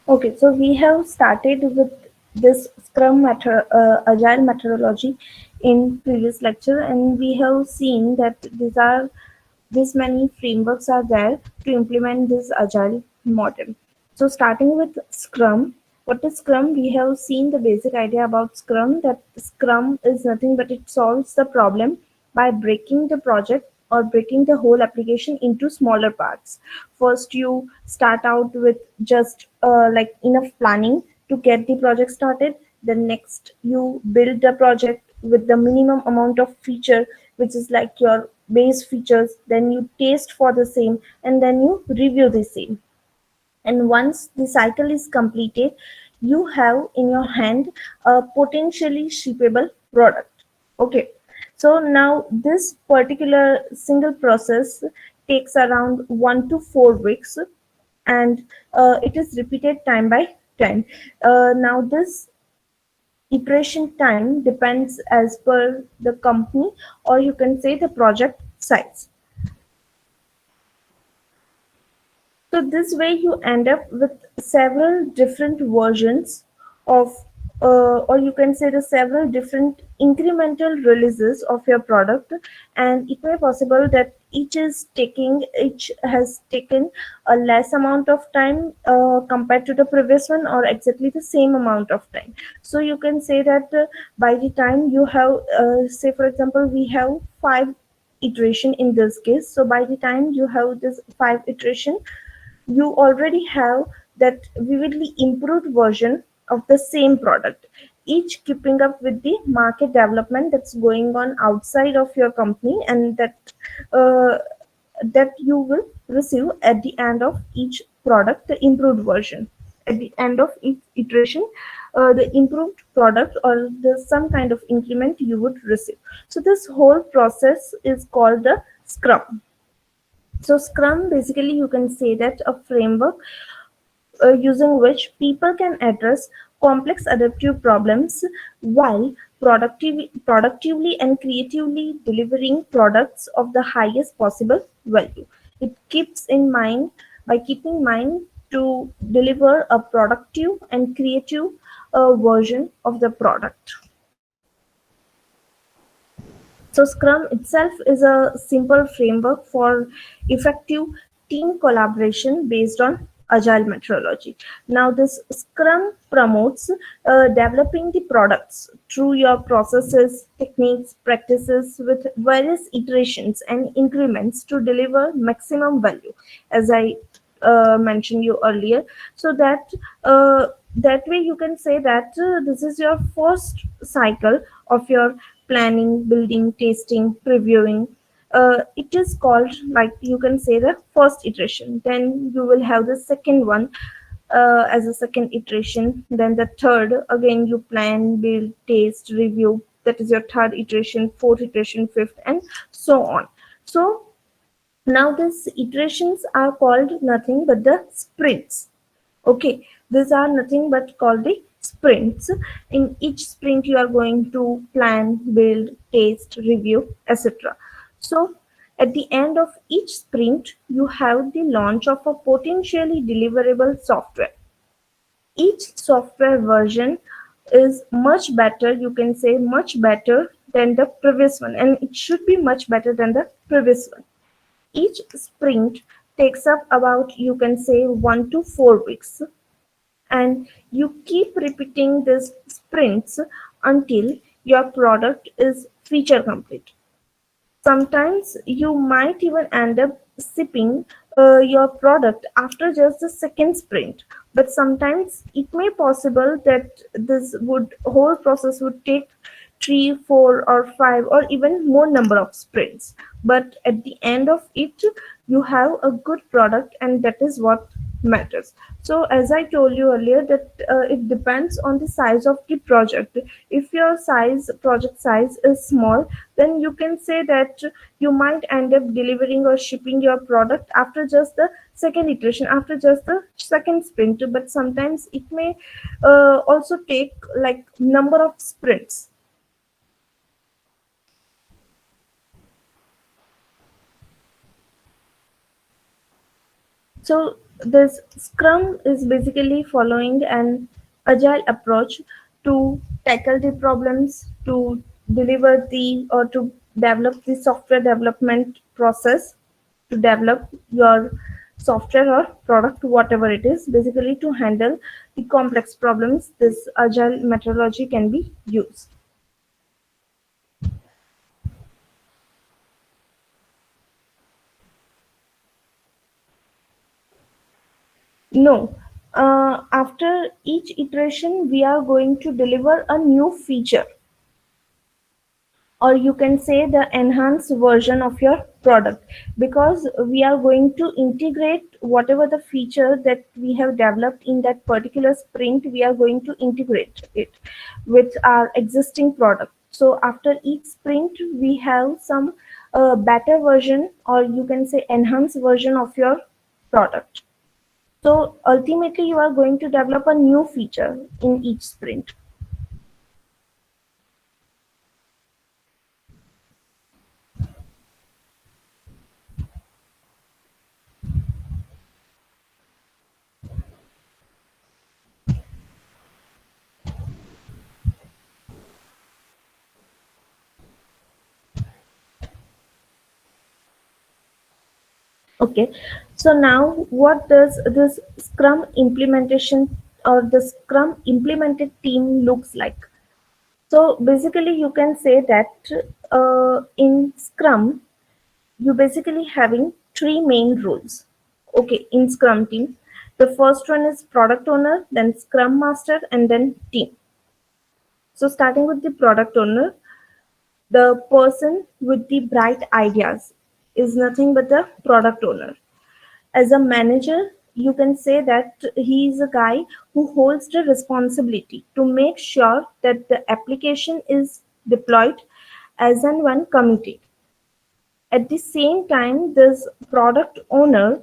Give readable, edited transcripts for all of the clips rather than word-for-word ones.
Okay, so we have started with this Agile methodology in previous lecture, and we have seen that this many frameworks are there to implement this Agile model. So starting with Scrum, what is Scrum? We have seen the basic idea about Scrum, that Scrum is nothing but it solves the problem by breaking the project or breaking the whole application into smaller parts. First, you start out with just like enough planning to get the project started. Then next, you build the project with the minimum amount of feature, which is like your base features. Then you taste for the same, and then you review the same. And once the cycle is completed, you have in your hand a potentially shippable product. Okay, so now this particular single process takes around 1 to 4 weeks, and it is repeated time by time. Now this iteration time depends as per the company, or you can say the project size. So this way you end up with several different versions of, or you can say the several different incremental releases of your product, and it may possible that each has taken a less amount of time compared to the previous one, or exactly the same amount of time. So you can say that by the time you have, say for example, we have 5 iteration in this case. So by the time you have this 5 iteration, you already have that vividly improved version of the same product, each keeping up with the market development that's going on outside of your company, and uh, that you will receive at the end of each product, the improved version at the end of each iteration, the improved product or the some kind of increment you would receive. So this whole process is called the Scrum. So Scrum, basically, you can say that a framework using which people can address complex adaptive problems while productively and creatively delivering products of the highest possible value. It keeps in mind by keeping in mind to deliver a productive and creative version of the product. So Scrum itself is a simple framework for effective team collaboration based on agile methodology. Now this Scrum promotes developing the products through your processes, techniques, practices with various iterations and increments to deliver maximum value, as I mentioned you earlier. So that way you can say that this is your first cycle of your planning, building, tasting, previewing. It is called, like you can say, the first iteration. Then you will have the second one as a second iteration. Then the third, again you plan, build, taste, review. That is your third iteration, fourth iteration, fifth, and so on. So now these iterations are called nothing but the sprints. Okay, these are nothing but called the sprints. In each sprint, you are going to plan, build, taste, review, etc. So, at the end of each sprint, you have the launch of a potentially deliverable software. Each software version is much better, you can say much better than the previous one, and it should be much better than the previous one. Each sprint takes up about, you can say, 1 to 4 weeks, and you keep repeating these sprints until your product is feature complete. Sometimes you might even end up shipping your product after just the second sprint, but sometimes it may possible that this would whole process would take 3, 4, or 5, or even more number of sprints. But at the end of it, you have a good product, and that is what matters. So as I told you earlier, that it depends on the size of the project. If your project size is small, then you can say that you might end up delivering or shipping your product after just the second iteration, after just the second sprint. But sometimes it may also take like number of sprints. So this Scrum is basically following an agile approach to tackle the problems, to deliver the or to develop the software development process, to develop your software or product, whatever it is, basically to handle the complex problems. This agile methodology can be used. No, after each iteration, we are going to deliver a new feature, or you can say the enhanced version of your product, because we are going to integrate whatever the feature that we have developed in that particular sprint. We are going to integrate it with our existing product. So after each sprint, we have some better version, or you can say enhanced version of your product. So ultimately, you are going to develop a new feature in each sprint. Okay, so now what does this Scrum implementation or the Scrum implemented team looks like? So basically, you can say that in Scrum, you basically having three main roles. Okay, in Scrum team, the first one is product owner, then Scrum master, and then team. So starting with the product owner, the person with the bright ideas is nothing but the product owner. As a manager, you can say that he is a guy who holds the responsibility to make sure that the application is deployed as and when committed. At the same time, this product owner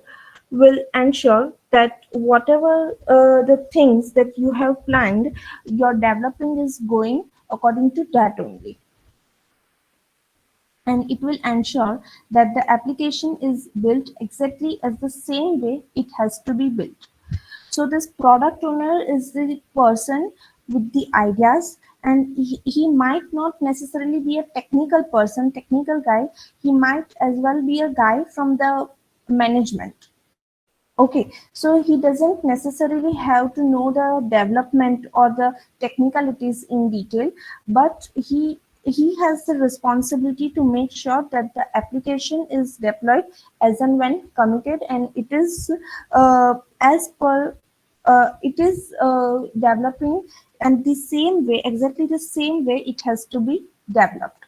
will ensure that whatever the things that you have planned, your developing is going according to that only, and it will ensure that the application is built exactly as the same way it has to be built. So this product owner is the person with the ideas, and he might not necessarily be a technical person, technical guy. He might as well be a guy from the management. Okay, so he doesn't necessarily have to know the development or the technicalities in detail, but he has the responsibility to make sure that the application is deployed as and when committed, and it is as per it is developing and the same way, exactly the same way it has to be developed.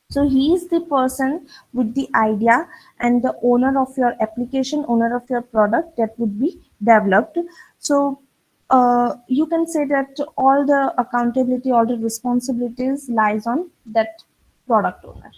So he is the person with the idea and the owner of your application, owner of your product that would be developed. So you can say that all the accountability, all the responsibilities lies on that product owner.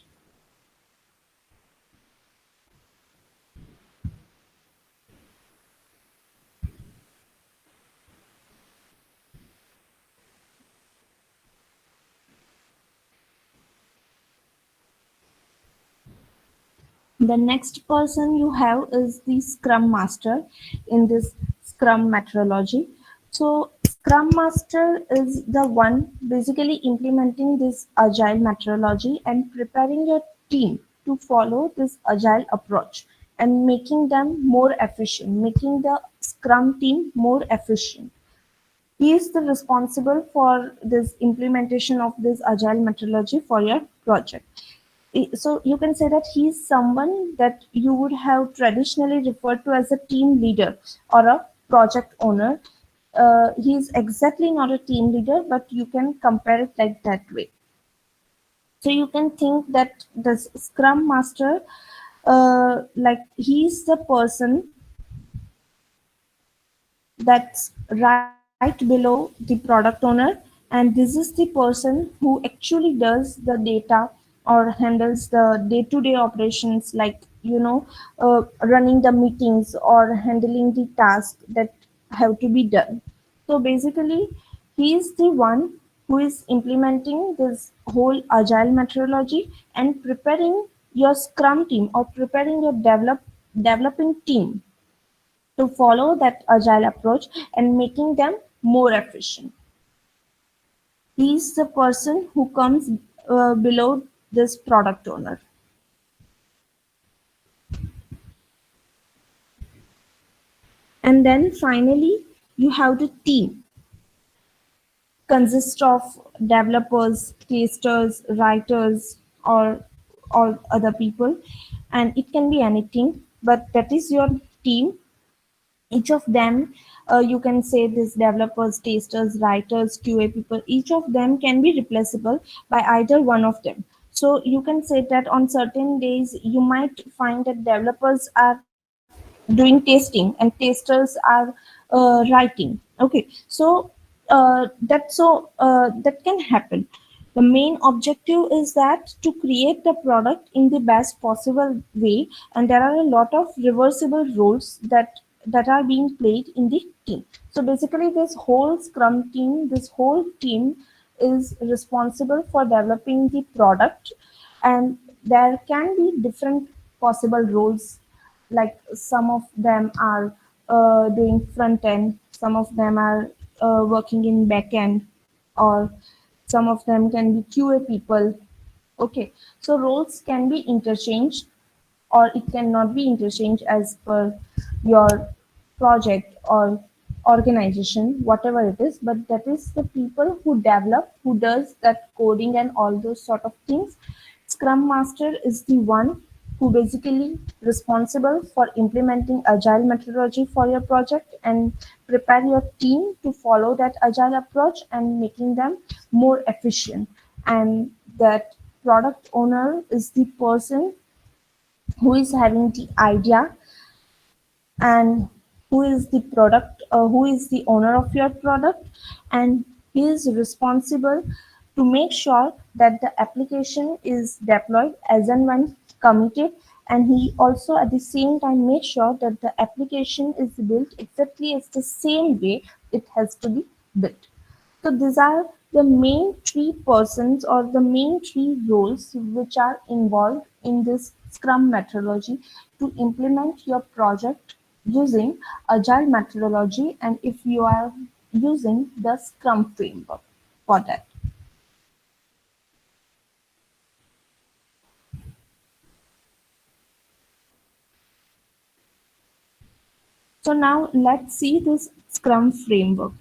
The next person you have is the Scrum Master in this Scrum methodology. So Scrum Master is the one basically implementing this agile methodology and preparing your team to follow this agile approach and making them more efficient, making the Scrum team more efficient. He is the responsible for this implementation of this agile methodology for your project. So you can say that he's someone that you would have traditionally referred to as a team leader or a project owner. He's exactly not a team leader, but you can compare it like that way. So you can think that the Scrum Master, like he's the person that's right below the product owner, and this is the person who actually does the data or handles the day-to-day operations, like running the meetings or handling the tasks that have to be done. So basically, he is the one who is implementing this whole agile methodology and preparing your Scrum team or preparing your developing team to follow that agile approach and making them more efficient. He is the person who comes below this product owner. And then finally, you have the team, consists of developers, testers, writers, or other people, and it can be anything, but that is your team. Each of them, you can say this developers, testers, writers, QA people, each of them can be replaceable by either one of them. So you can say that on certain days you might find that developers are doing testing and testers are writing. Okay, so that can happen. The main objective is that to create the product in the best possible way, and there are a lot of reversible roles that are being played in the team. So basically, this whole team is responsible for developing the product, and there can be different possible roles, like some of them are doing front end, some of them are working in back end, or some of them can be QA people. Okay, so roles can be interchanged or it cannot be interchanged as per your project or organization, whatever it is, but that is the people who develop, who does that coding and all those sort of things. Scrum master is the one who basically responsible for implementing agile methodology for your project and prepare your team to follow that agile approach and making them more efficient. And that product owner is the person who is having the idea and who is the owner of your product, and he is responsible to make sure that the application is deployed as and when committed, and he also at the same time make sure that the application is built exactly as the same way it has to be built. So these are the main three persons or the main three roles which are involved in this Scrum methodology to implement your project using Agile methodology, and if you are using the Scrum framework for that. So now let's see this Scrum framework.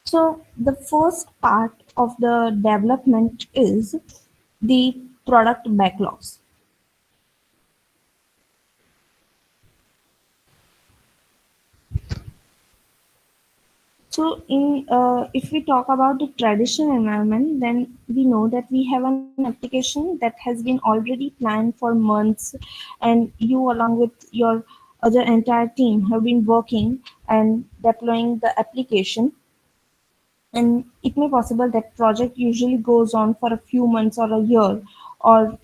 So the first part of the development is the product backlogs. So, if we talk about the traditional environment, then we know that we have an application that has been already planned for months, and you, along with your other entire team, have been working and deploying the application. And it may possible that project usually goes on for a few months or a year, or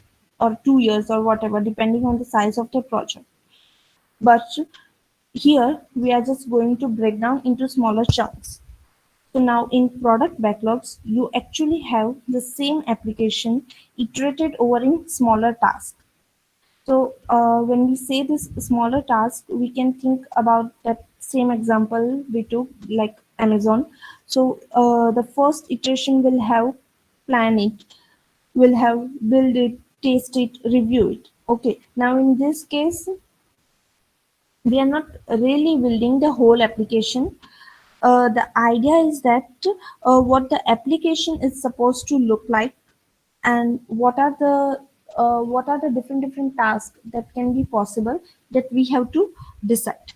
2 years or whatever, depending on the size of the project. But here we are just going to break down into smaller chunks. So now in product backlogs, you actually have the same application iterated over in smaller tasks. So when we say this smaller task, we can think about that same example we took, like Amazon. So the first iteration will have plan it, will have build it, taste it, review it. Okay. Now in this case, we are not really building the whole application. The idea is that what the application is supposed to look like, and what are the different tasks that can be possible that we have to decide.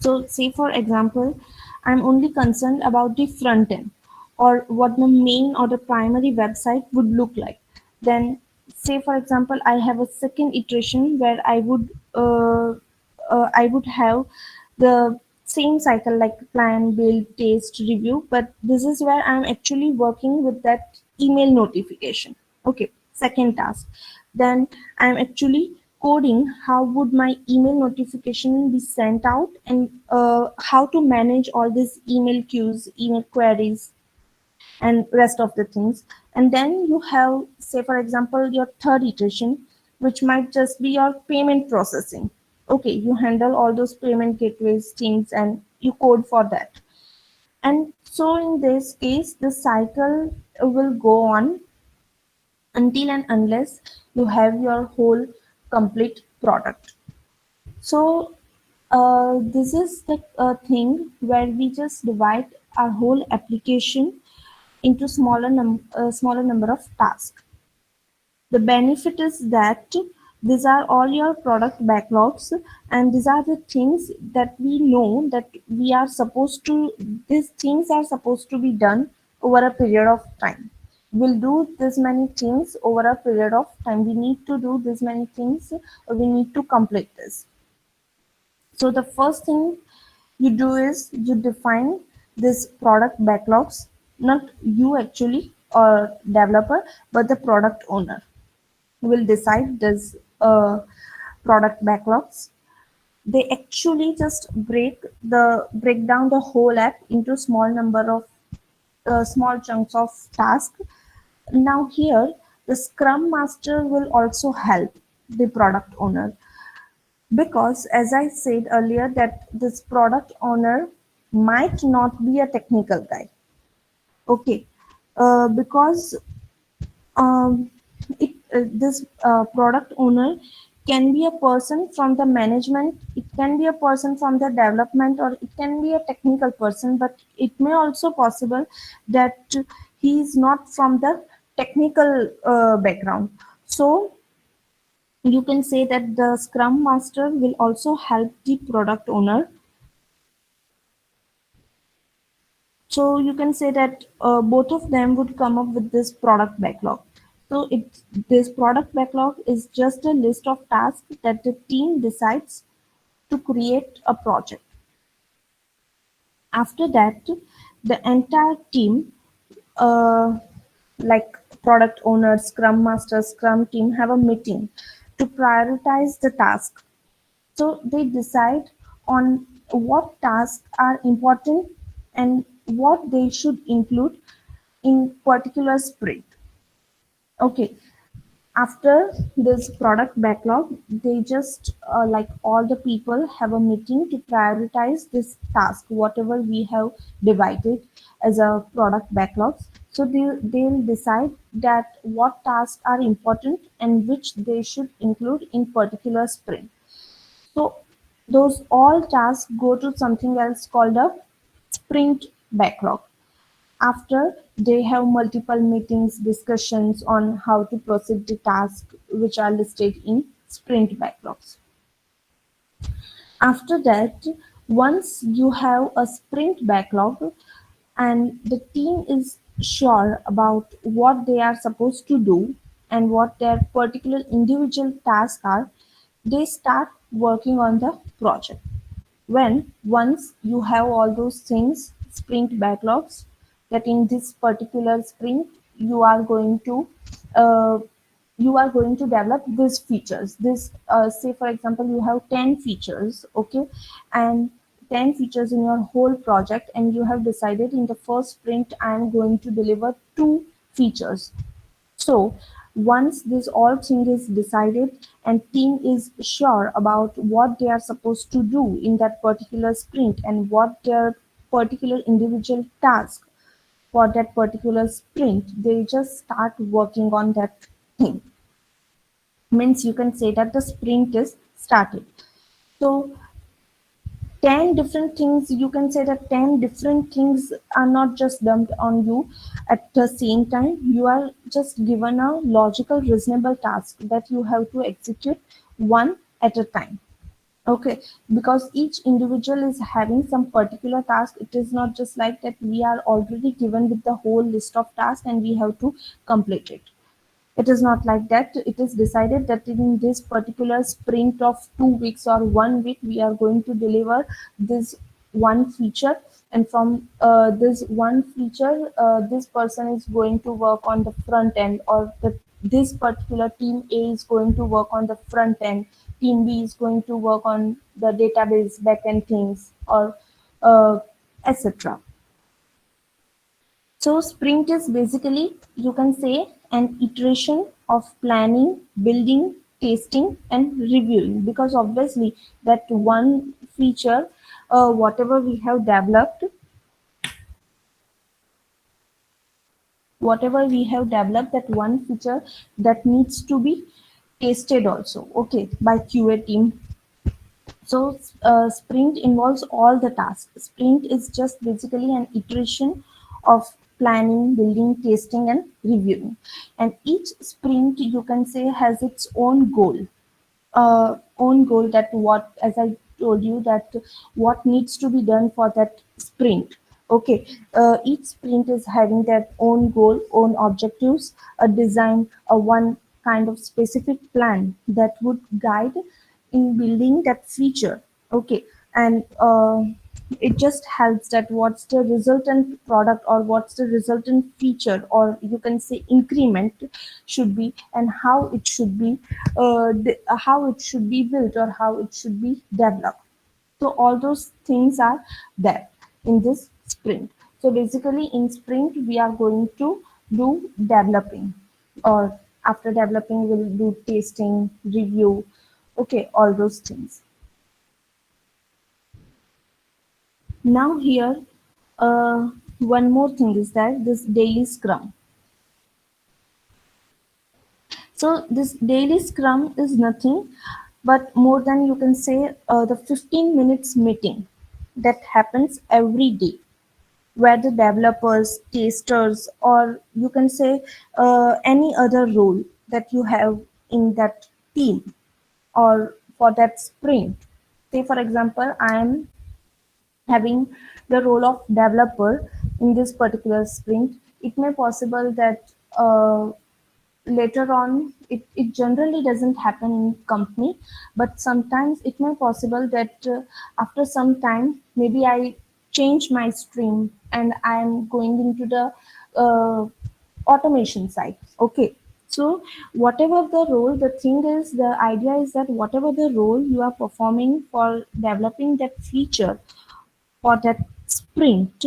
So say for example, I'm only concerned about the front end or what the main or the primary website would look like. Then say for example, I have a second iteration where I would have the same cycle like plan, build, taste, review, but this is where I'm actually working with that email notification. Okay, second task. Then I'm actually coding how would my email notification be sent out, and how to manage all these email queues, email queries, and rest of the things. And then you have, say for example, your third iteration, which might just be your payment processing. Okay, you handle all those payment gateways things and you code for that. And so in this case, the cycle will go on until and unless you have your whole complete product. So this is the thing where we just divide our whole application into smaller number of tasks. The benefit is that these are all your product backlogs, and these are the things that we know that we are supposed to, these things are supposed to be done over a period of time. We'll do this many things over a period of time. We need to do this many things. We need to complete this. So the first thing you do is you define this product backlogs, not you actually or developer, but the product owner will decide this product backlogs. They actually just break down the whole app into small number of small chunks of tasks. Now here the Scrum Master will also help the product owner, because as I said earlier that this product owner might not be a technical guy. Okay, because um, this product owner can be a person from the management, it can be a person from the development, or it can be a technical person, but it may also possible that he is not from the technical background. So you can say that the Scrum Master will also help the product owner. So you can say that both of them would come up with this product backlog. So this product backlog is just a list of tasks that the team decides to create a project. After that, the entire team, uh, like product owner, Scrum Master, Scrum team, have a meeting to prioritize the task. So they decide on what tasks are important and what they should include in particular sprint. Okay, after this product backlog, they just like all the people have a meeting to prioritize this task, whatever we have divided as a product backlogs. So they'll decide that what tasks are important and which they should include in particular sprint. So those all tasks go to something else called a sprint backlog. After they have multiple meetings, discussions on how to proceed the tasks which are listed in sprint backlogs. After that, once you have a sprint backlog and the team is sure about what they are supposed to do and what their particular individual tasks are, they start working on the project. When once you have all those things, sprint backlogs, that in this particular sprint you are going to uh, develop these features. This say for example you have 10 features, okay, and 10 features in your whole project, and you have decided in the first sprint I am going to deliver 2 features. So once this all thing is decided and team is sure about what they are supposed to do in that particular sprint and what their particular individual task for that particular sprint, they just start working on that thing. Means you can say that the sprint is started. So 10 different things, you can say that 10 different things are not just dumped on you at the same time. You are just given a logical reasonable task that you have to execute one at a time. Okay, because each individual is having some particular task. It is not just like that we are already given with the whole list of tasks and we have to complete it. It is not like that. It is decided that in this particular sprint of 2 weeks or 1 week, we are going to deliver this one feature. And from this one feature, this person is going to work on the front end or the this particular team A is going to work on the front end, team B is going to work on the database backend things, or etc. So sprint is basically, you can say, an iteration of planning, building, testing, and reviewing. Because obviously that one feature, whatever we have developed, that one feature that needs to be tested also, okay, by QA team. So sprint involves all the tasks. Sprint is just basically an iteration of planning, building, testing, and reviewing. And each sprint, you can say, has its own goal, that what, as I told you, that what needs to be done for that sprint. Okay, each sprint is having their own goal, own objectives, a design, a one kind of specific plan that would guide in building that feature. Okay, and it just helps that what's the resultant product, or what's the resultant feature, or you can say increment should be, and how it should be, how it should be built, or how it should be developed. So all those things are there in this sprint. So basically in sprint we are going to do developing, or after developing we'll do testing, review, okay, all those things. Now here, one more thing is that this daily scrum. So this daily scrum is nothing but more than, you can say, the 15 minutes meeting that happens every day, where the developers, testers, or you can say any other role that you have in that team or for that sprint. Say for example, I am having the role of developer in this particular sprint. It may possible that later on, it generally doesn't happen in company, but sometimes it may possible that after some time, maybe I change my stream and I am going into the uh, automation side. Okay, so whatever the role, the thing is, the idea is that whatever the role you are performing for developing that feature for that sprint,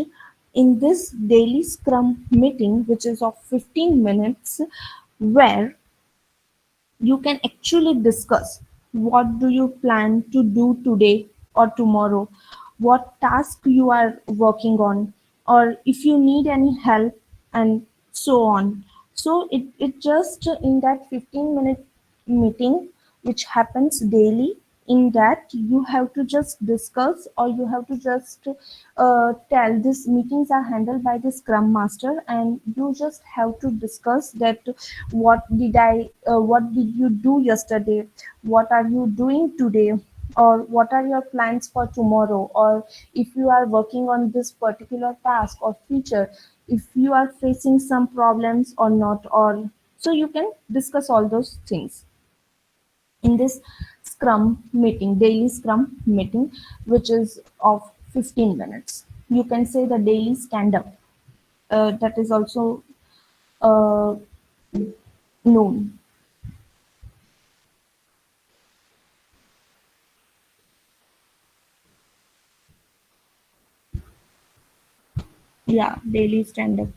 in this daily scrum meeting, which is of 15 minutes, where you can actually discuss what do you plan to do today or tomorrow, what task you are working on, or if you need any help, and so on. So it just in that 15-minute meeting, which happens daily, in that you have to just discuss, or you have to just tell, these meetings are handled by the scrum master, and you just have to discuss that what did you do yesterday, what are you doing today, or what are your plans for tomorrow, or if you are working on this particular task or feature, if you are facing some problems or not, or so you can discuss all those things in this scrum meeting, daily scrum meeting, which is of 15 minutes. You can say the daily stand up, that is also uh, known. Yeah, daily stand up.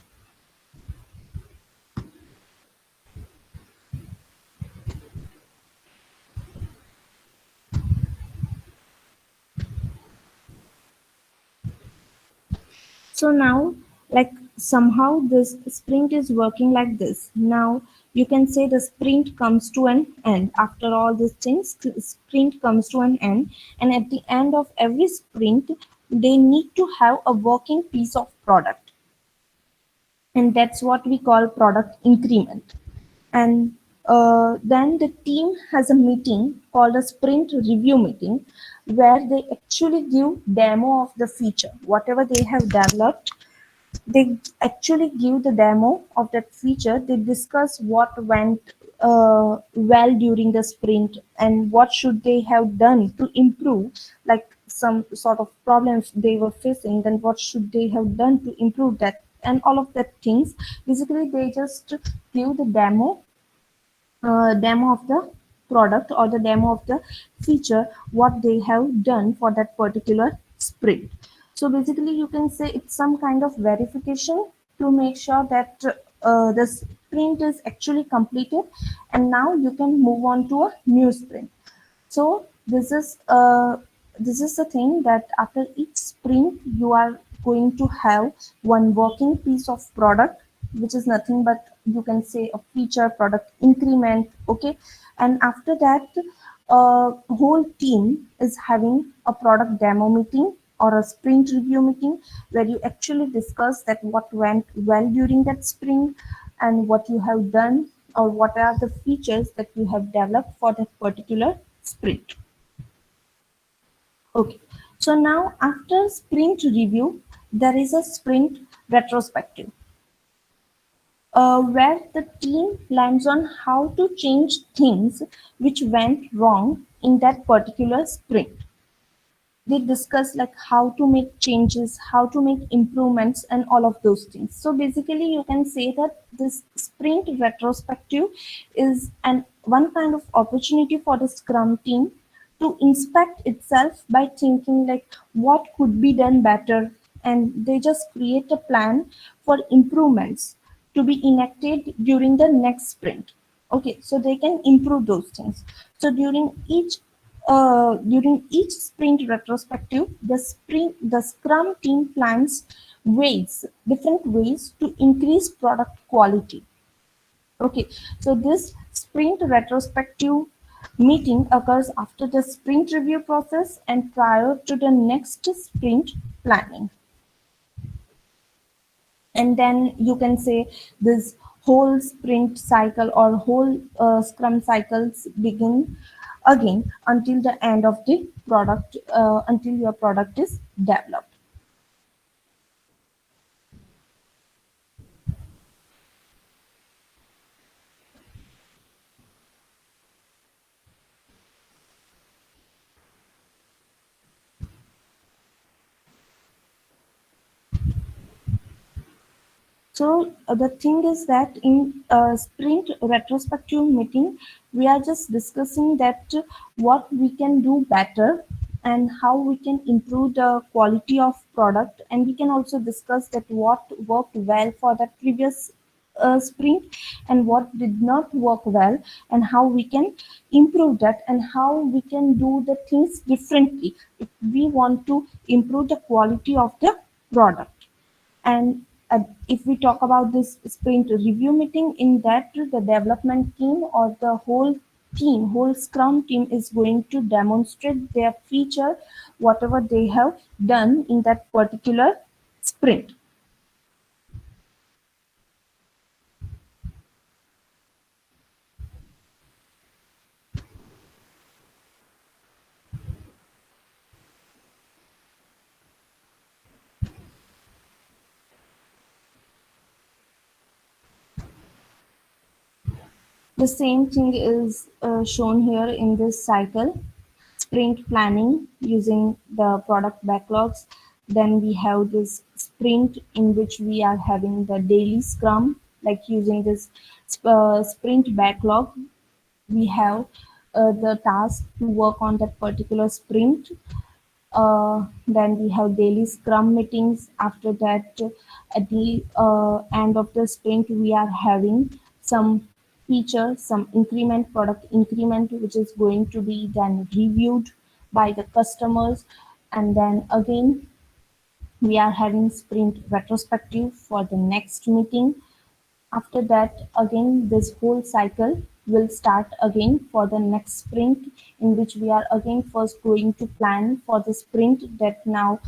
So now, like, somehow this sprint is working like this. Now you can say the sprint comes to an end. After all these things, sprint comes to an end, and at the end of every sprint, they need to have a working piece of product, and that's what we call product increment. And then the team has a meeting called a sprint review meeting, where they actually give demo of the feature whatever they have developed. They actually give the demo of that feature. They discuss what went well during the sprint, and what should they have done to improve, like some sort of problems they were facing, then what should they have done to improve that, and all of that things. Basically they just give the demo demo of the product or the demo of the feature what they have done for that particular sprint. So basically you can say it's some kind of verification to make sure that the sprint is actually completed, and now you can move on to a new sprint. So this is the thing that after each sprint you are going to have one working piece of product, which is nothing but you can say a feature product increment. Okay, and after that whole team is having a product demo meeting or a sprint review meeting where you actually discuss that what went well during that sprint and what you have done or what are the features that you have developed for that particular sprint. Okay, so now after sprint review, there is a sprint retrospective where the team plans on how to change things which went wrong in that particular sprint. They discuss like how to make changes, how to make improvements, and all of those things. So basically, you can say that this sprint retrospective is an one kind of opportunity for the Scrum team to inspect itself by thinking like what could be done better, and they just create a plan for improvements to be enacted during the next sprint. Okay, so they can improve those things. So during each sprint retrospective, the Scrum team plans different ways to increase product quality. Okay, so this sprint retrospective meeting occurs after the sprint review process and prior to the next sprint planning. And then you can say this whole sprint cycle or whole Scrum cycles begin again until the end of the product, until your product is developed. So the thing is that in sprint retrospective meeting, we are just discussing that what we can do better and how we can improve the quality of product, and we can also discuss that what worked well for the previous sprint and what did not work well, and how we can improve that and how we can do the things differently if we want to improve the quality of the product. And if we talk about this sprint review meeting, in that the development team or the whole Scrum team is going to demonstrate their feature, whatever they have done in that particular sprint. The same thing is shown here in this cycle. Sprint planning using the product backlogs. Then we have this sprint in which we are having the daily scrum, like using this sprint backlog. We have the task to work on that particular sprint. Then we have daily scrum meetings. After that, at the end of the sprint, we are having some feature, some increment, product increment, which is going to be then reviewed by the customers. And then again, we are having sprint retrospective for the next meeting. After that, again, this whole cycle will start again for the next sprint, in which we are again first going to plan for the sprint that now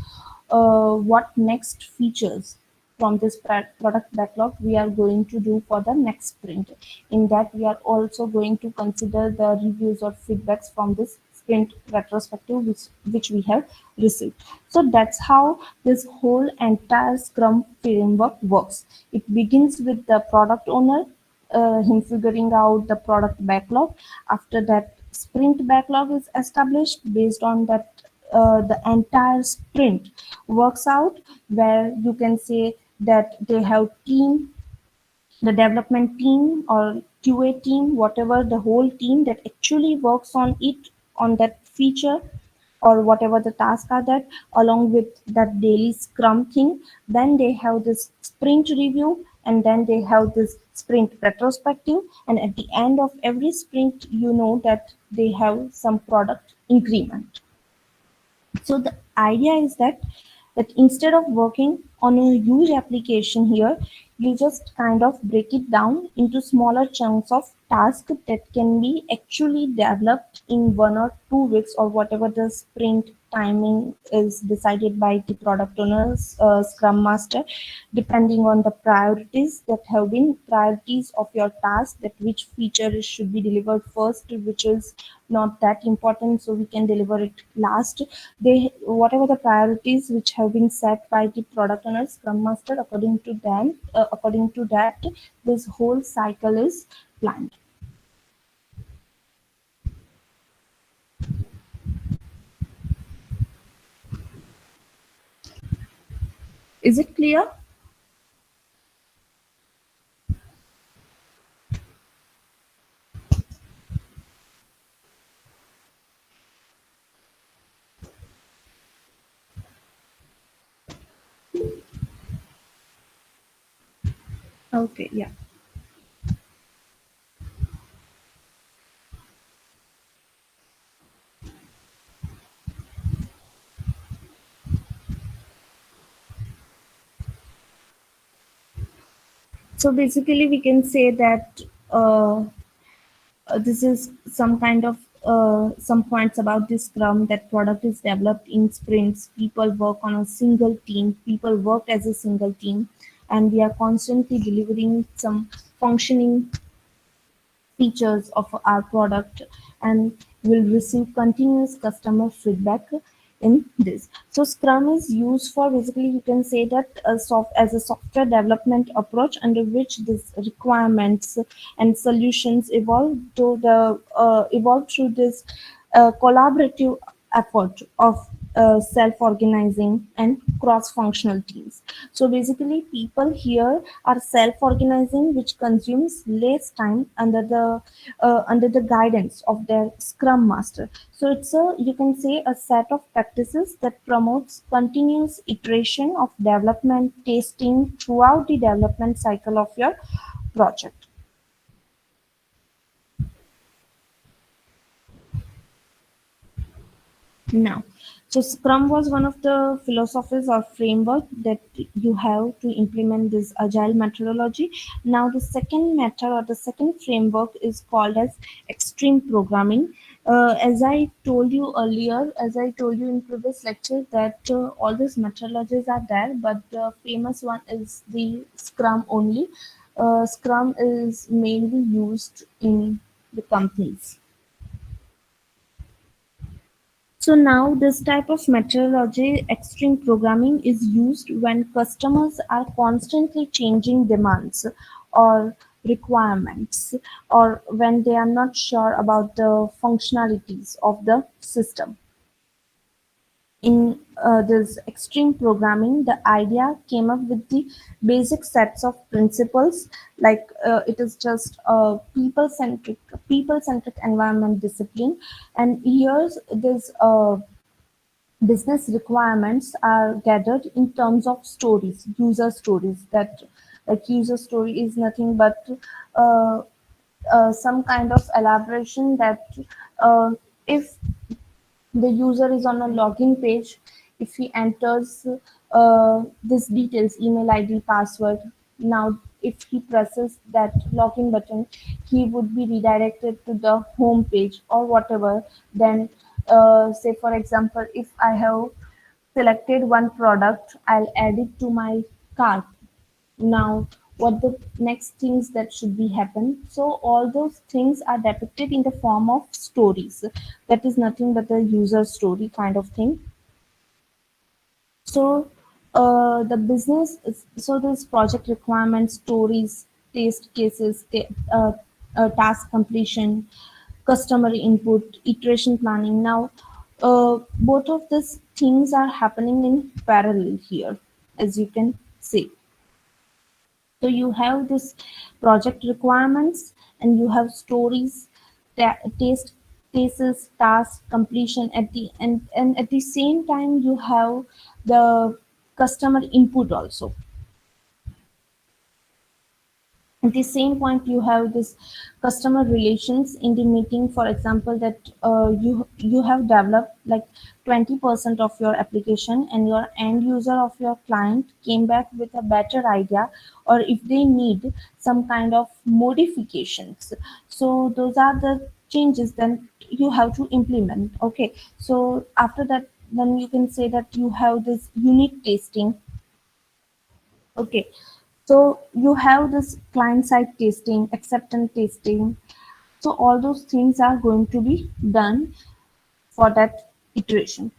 what next features from this product backlog we are going to do for the next sprint. In that, we are also going to consider the reviews or feedbacks from this sprint retrospective which we have received. So that's how this whole entire Scrum framework works. It begins with the product owner, him figuring out the product backlog. After that, sprint backlog is established. Based on that, the entire sprint works out, where you can say that they have team, the development team or QA team, whatever the whole team that actually works on it, on that feature or whatever the tasks are, that along with that daily scrum thing. Then they have this sprint review, and then they have this sprint retrospective, and at the end of every sprint, that they have some product increment. So the idea is that instead of working on a huge application here, you just kind of break it down into smaller chunks of tasks that can be actually developed in 1 or 2 weeks, or whatever the sprint timing is decided by the product owners, scrum master, depending on the priorities that have been priorities of your task, that which feature should be delivered first, which is not that important, so we can deliver it last. They Whatever the priorities which have been set by the product owner, scrum master, according to them, according to that, this whole cycle is planned. Is it clear? Okay, yeah. So basically we can say that uh, this is some kind of some points about this scrum, that product is developed in sprints, people work on a single team, people work as a single team, and we are constantly delivering some functioning features of our product, and will receive continuous customer feedback in this. So Scrum is used for, basically you can say that, as a software development approach under which these requirements and solutions evolve through this collaborative effort of self-organizing and cross-functional teams. So basically, people here are self-organizing, which consumes less time under the guidance of their Scrum Master. So it's a, you can say, a set of practices that promotes continuous iteration of development, testing throughout the development cycle of your project. Now, so Scrum was one of the philosophies or framework that you have to implement this agile methodology. Now, the second method or the second framework is called as extreme programming. As I told you earlier, as I told you in previous lecture, that all these methodologies are there, but the famous one is the Scrum only. Scrum is mainly used in the companies. So now this type of methodology, extreme programming, is used when customers are constantly changing demands or requirements, or when they are not sure about the functionalities of the system. In this extreme programming, the idea came up with the basic sets of principles, like it is just a people centric environment discipline, and here's this business requirements are gathered in terms of stories, user stories. That, like, user story is nothing but uh, some kind of elaboration that uh, if the user is on a login page, if he enters this details, email ID, password, now if he presses that login button, he would be redirected to the home page or whatever. Then say for example, if I have selected one product, I'll add it to my cart. Now what the next things that should be happen, so all those things are depicted in the form of stories. That is nothing but a user story kind of thing. So the business so this project requirements, stories, test cases, task completion, customer input, iteration planning. Now both of these things are happening in parallel here, as you can see. So you have this project requirements, and you have stories, taste, cases, task completion at the end, and at the same time you have the customer input also. At the same point, you have this customer relations in the meeting. For example, that you have developed like 20% of your application, and your end user of your client came back with a better idea, or if they need some kind of modifications. So those are the changes then you have to implement. Okay, so after that, then you can say that you have this unit testing. Okay, so you have this client side testing, acceptance testing. So all those things are going to be done for that iteration.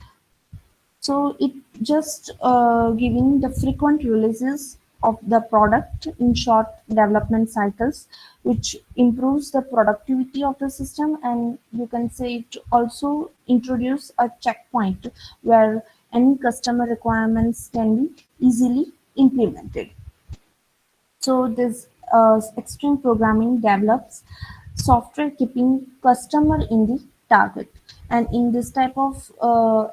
So it just giving the frequent releases of the product in short development cycles, which improves the productivity of the system, and you can say it also introduce a checkpoint where any customer requirements can be easily implemented. So this extreme programming develops software keeping customer in the target. And in this type of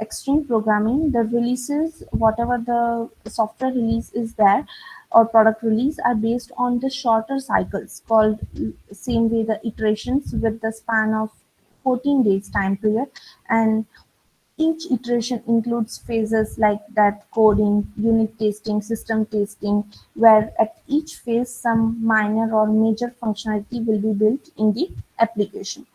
extreme programming, the releases, whatever the software release is there or product release, are based on the shorter cycles called same way the iterations with the span of 14 days time period. And each iteration includes phases like that coding, unit testing, system testing, where at each phase some minor or major functionality will be built in the application.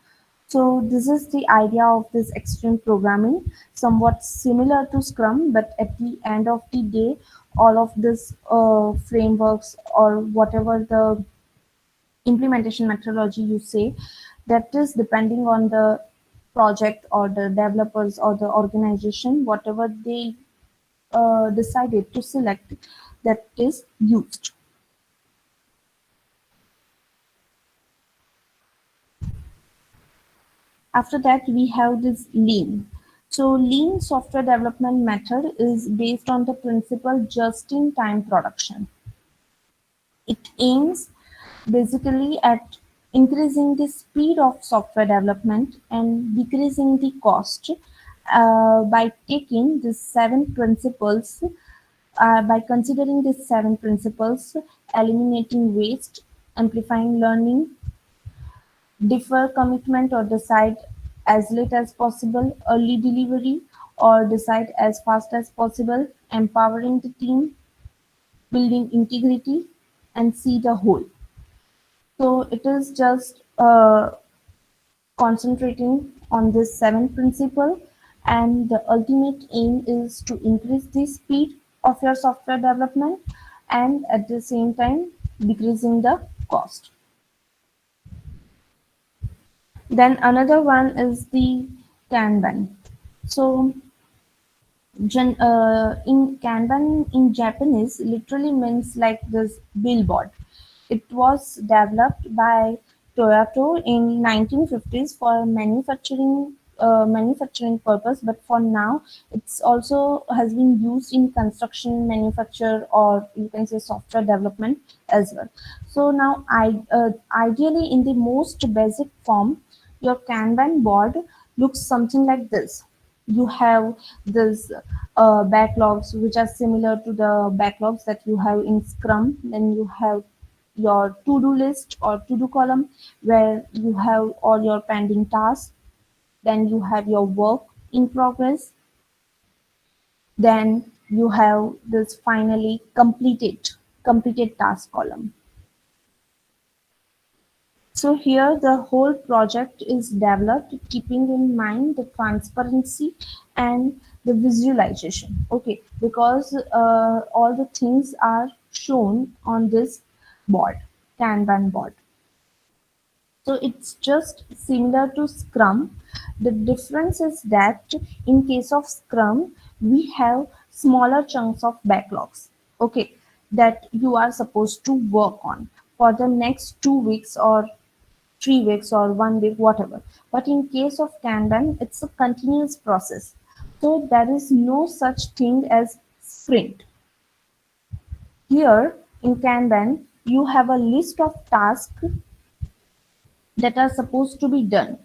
So this is the idea of this extreme programming, somewhat similar to Scrum, but at the end of the day, all of this frameworks or whatever the implementation methodology you say, that is depending on the project or the developers or the organization, whatever they decided to select, that is used. After that, we have this lean. So lean software development method is based on the principle just in time production. It aims basically at increasing the speed of software development and decreasing the cost by taking the seven principles, by considering these seven principles: eliminating waste, amplifying learning, defer commitment or decide as late as possible, early delivery or decide as fast as possible, empowering the team, building integrity, and see the whole. So it is just concentrating on this seven principle, and the ultimate aim is to increase the speed of your software development and at the same time decreasing the cost. Then another one is the Kanban. So in Kanban in Japanese literally means like this billboard. It was developed by Toyota in 1950s for manufacturing purpose, but for now it's also has been used in construction, manufacture, or you can say software development as well. So now, ideally in the most basic form, your Kanban board looks something like this. You have this backlogs which are similar to the backlogs that you have in Scrum. Then you have your to-do list or to-do column where you have all your pending tasks. Then you have your work in progress. Then you have this finally completed task column. So here the whole project is developed keeping in mind the transparency and the visualization. Okay, because all the things are shown on this board, Kanban board. So it's just similar to Scrum. The difference is that in case of Scrum, we have smaller chunks of backlogs, okay, that you are supposed to work on for the next 2 weeks or 3 weeks or 1 week, whatever. But in case of Kanban, it's a continuous process. So there is no such thing as sprint. Here in Kanban, you have a list of tasks that are supposed to be done.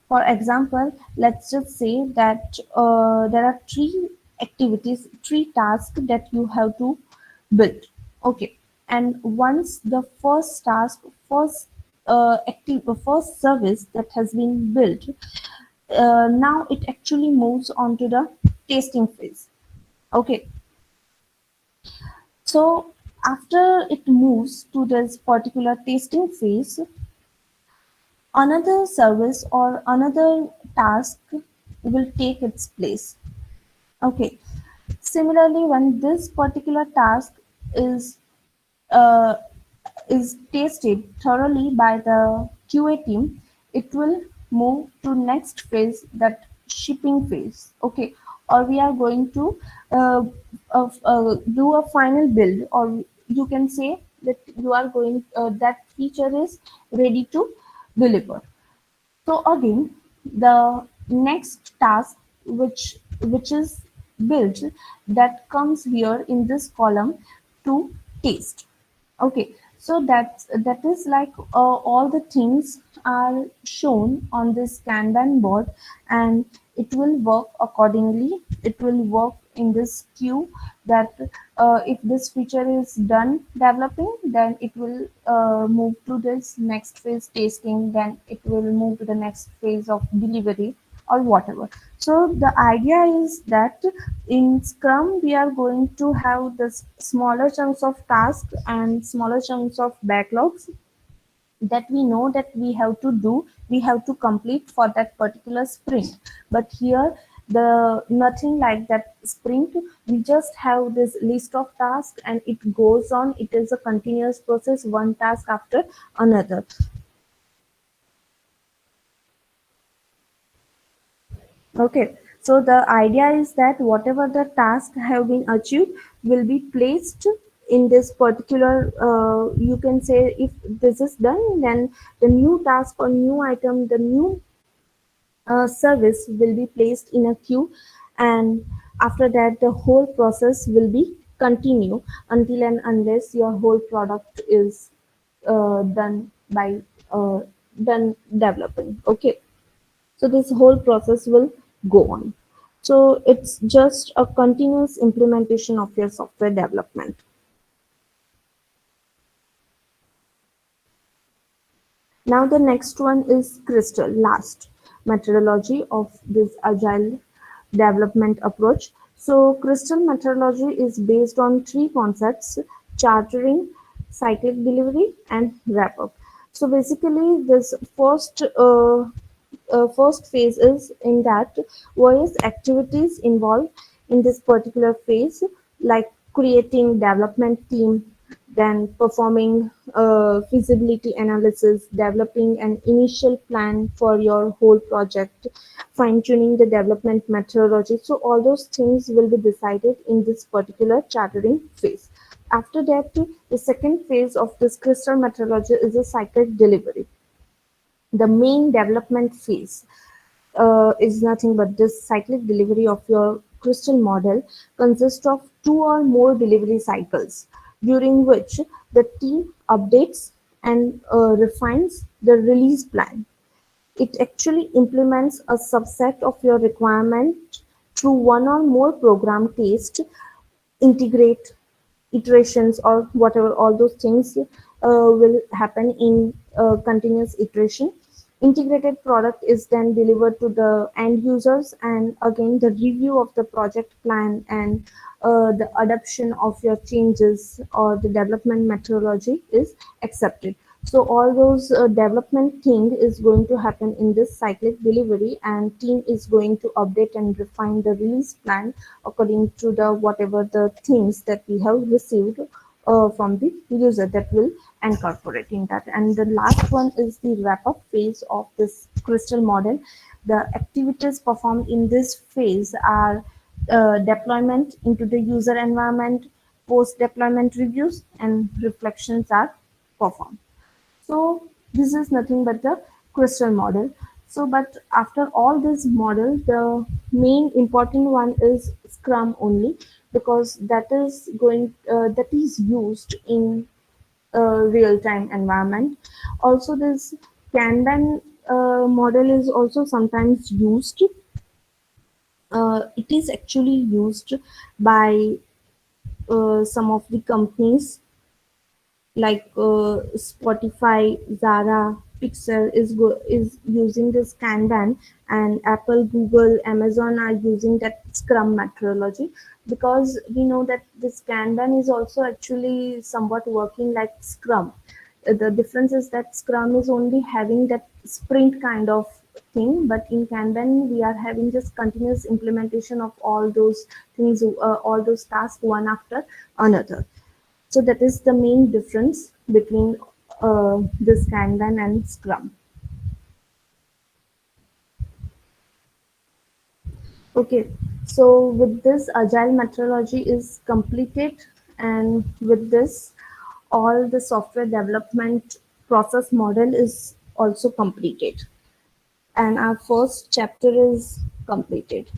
For example, let's just say that there are three activities, three tasks that you have to build. Okay, and once the first task, first service that has been built, now it actually moves on to the tasting phase. Okay, so after it moves to this particular tasting phase, another service or another task will take its place. Okay. Similarly, when this particular task is uh, is tasted thoroughly by the QA team, it will move to next phase, that shipping phase. Okay, or we are going to do a final build, or you can say that you are going that feature is ready to deliver. So again, the next task which is built, that comes here in this column to taste. Okay, so that is like all the things are shown on this Kanban board, and it will work accordingly. It will work in this queue, that if this feature is done developing, then it will move to this next phase tasting, then it will move to the next phase of delivery or whatever. So the idea is that in Scrum, we are going to have this smaller chunks of tasks and smaller chunks of backlogs that we know that we have to do, we have to complete for that particular sprint. But here, the nothing like that sprint. We just have this list of tasks, and it goes on. It is a continuous process, one task after another. Okay, so the idea is that whatever the task have been achieved will be placed in this particular, you can say if this is done, then the new task or new item, the new service will be placed in a queue, and after that the whole process will be continue until and unless your whole product is done by uh, done developing. Okay, so this whole process will go on. So it's just a continuous implementation of your software development. Now the next one is Crystal, last methodology of this agile development approach. So Crystal methodology is based on three concepts: chartering, cyclic delivery, and wrap up. So basically this first phase is in that various activities involved in this particular phase, like creating development team, then performing feasibility analysis, developing an initial plan for your whole project, fine tuning the development methodology. So all those things will be decided in this particular chartering phase. After that, the second phase of this crystal methodology is a cyclic delivery. The main development phase is nothing but this cyclic delivery of your crystal model consists of two or more delivery cycles, during which the team updates and refines the release plan. It actually implements a subset of your requirement through one or more program tastes, integrate iterations or whatever, all those things will happen in continuous iteration. Integrated product is then delivered to the end users, and again the review of the project plan and the adoption of your changes or the development methodology is accepted. So all those development thing is going to happen in this cyclic delivery, and team is going to update and refine the release plan according to the whatever the things that we have received from the user, that will incorporate in that. And the last one is the wrap up phase of this crystal model. The activities performed in this phase are deployment into the user environment, post deployment reviews, and reflections are performed. So this is nothing but the crystal model. So but after all this model, the main important one is Scrum only, because that is used in a real time environment. Also this Kanban model is also sometimes used. It is actually used by some of the companies like Spotify, Zara, Pixel is using this Kanban, and Apple, Google, Amazon are using that Scrum methodology, because we know that this Kanban is also actually somewhat working like Scrum. The difference is that Scrum is only having that sprint kind of thing, but in Kanban we are having just continuous implementation of all those things, all those tasks one after another. So that is the main difference between this Kanban and Scrum. Okay, so with this, Agile methodology is completed, and with this, all the software development process model is also completed, and our first chapter is completed.